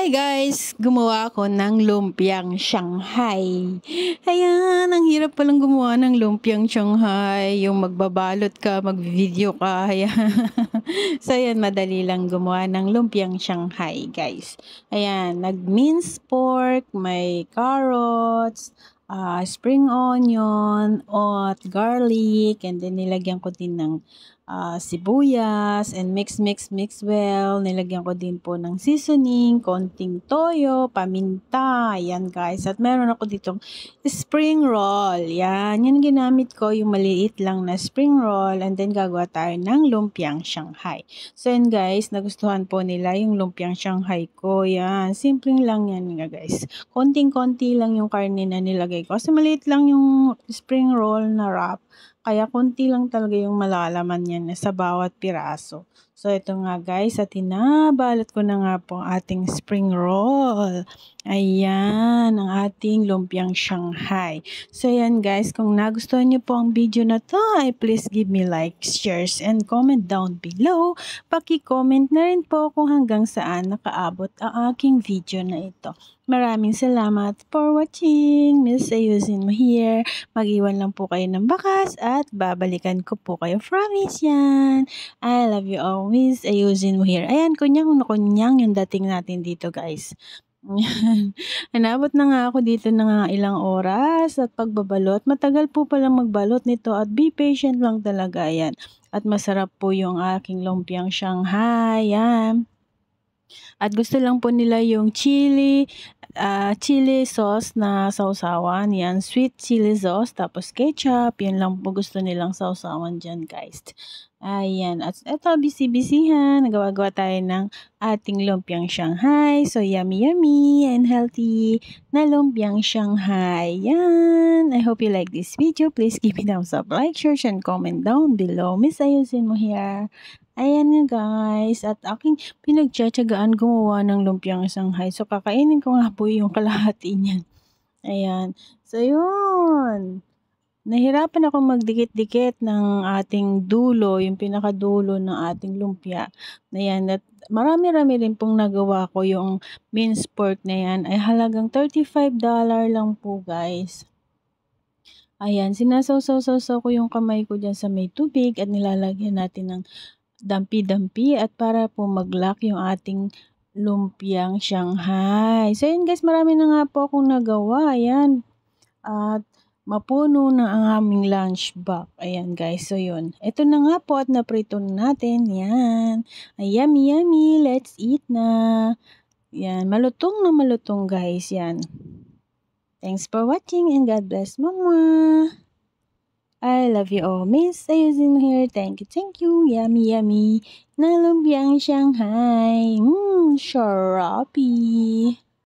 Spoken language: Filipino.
Hi guys! Gumawa ako ng lumpiang Shanghai. Ayan, ang hirap palang gumawa ng lumpiang Shanghai. Yung magbabalot ka, mag-video ka. Ayan. So ayan, madali lang gumawa ng lumpiang Shanghai guys. Ayan, nag-minced pork, may carrots, spring onion, at garlic, and then nilagyan ko din ng sibuyas, and mix well. Nilagyan ko din po ng seasoning, konting toyo, paminta, ayan guys. At meron ako ditong spring roll, yan. Yan ginamit ko, yung maliit lang na spring roll, and then gagawa tayo ng lumpiang Shanghai. So yan guys, nagustuhan po nila yung lumpiang Shanghai ko, yan. Simpleng lang yan nga guys. Konting-konti lang yung karne na nilagay ko. Kasi maliit lang yung spring roll na wrap. Kaya konti lang talaga yung malalaman niyan sa bawat piraso. So ito nga guys, at tinabalot ko na nga po ang ating spring roll. Ayan, ang ating lumpiang Shanghai. So ayan guys, kung nagustuhan niyo po ang video na to, ay please give me likes, shares, and comment down below. Paki-comment na rin po kung hanggang saan nakaabot ang aking video na ito. Maraming salamat for watching. Miss Ayusin mo here. Mag-iwan lang po kayo ng bakas at babalikan ko po kayo. Promise yan. I love you always. Ayusin mo here. Ayan, kunyang yung dating natin dito guys. Inabot na nga ako dito ng ilang oras at pagbabalot. Matagal po palang magbalot nito at be patient lang talaga yan. At masarap po yung aking lumpiang Shanghai. Yan. At gusto lang po nila yung chili sauce na sausawan. Yan, sweet chili sauce. Tapos ketchup. Yan lang po gusto nilang sausawan dyan guys. Ayan. At eto, busy-busyhan. Nagawa-gawa tayo ng ating lumpiang Shanghai. So, yummy and healthy na lumpiang Shanghai. Yan. I hope you like this video. Please give me thumbs up, like, share, and comment down below. Miss Ayusin mo here. Ayan nga guys, at aking pinagtsatsagaan gumawa ng lumpiang Shanghai. So, kakainin ko nga po yung kalahati niyan. Ayan. So, yun. Nahirapan ako magdikit-dikit ng ating dulo, yung pinakadulo ng ating lumpia. Ayan. At marami-rami rin pong nagawa ko. Yung minced pork na yan ay halagang $35 lang po guys. Ayan. Sinasaw-saw-saw ko yung kamay ko dyan sa may tubig at nilalagyan natin ng dampi-dampi at para po mag-lock yung ating lumpiang Shanghai. So, yun guys, marami na nga po akong nagawa. Ayan. At mapuno na ang aming lunch box. Ayan guys, so yun. Ito na nga po at naprito na natin. Yan. Ay, yummy. Let's eat na. Yan. Malutong na malutong guys. Yan. Thanks for watching and God bless mama. I love you all. Miss Ayusin here. Thank you. Yummy. Na lumpiang Shanghai. Sharapi.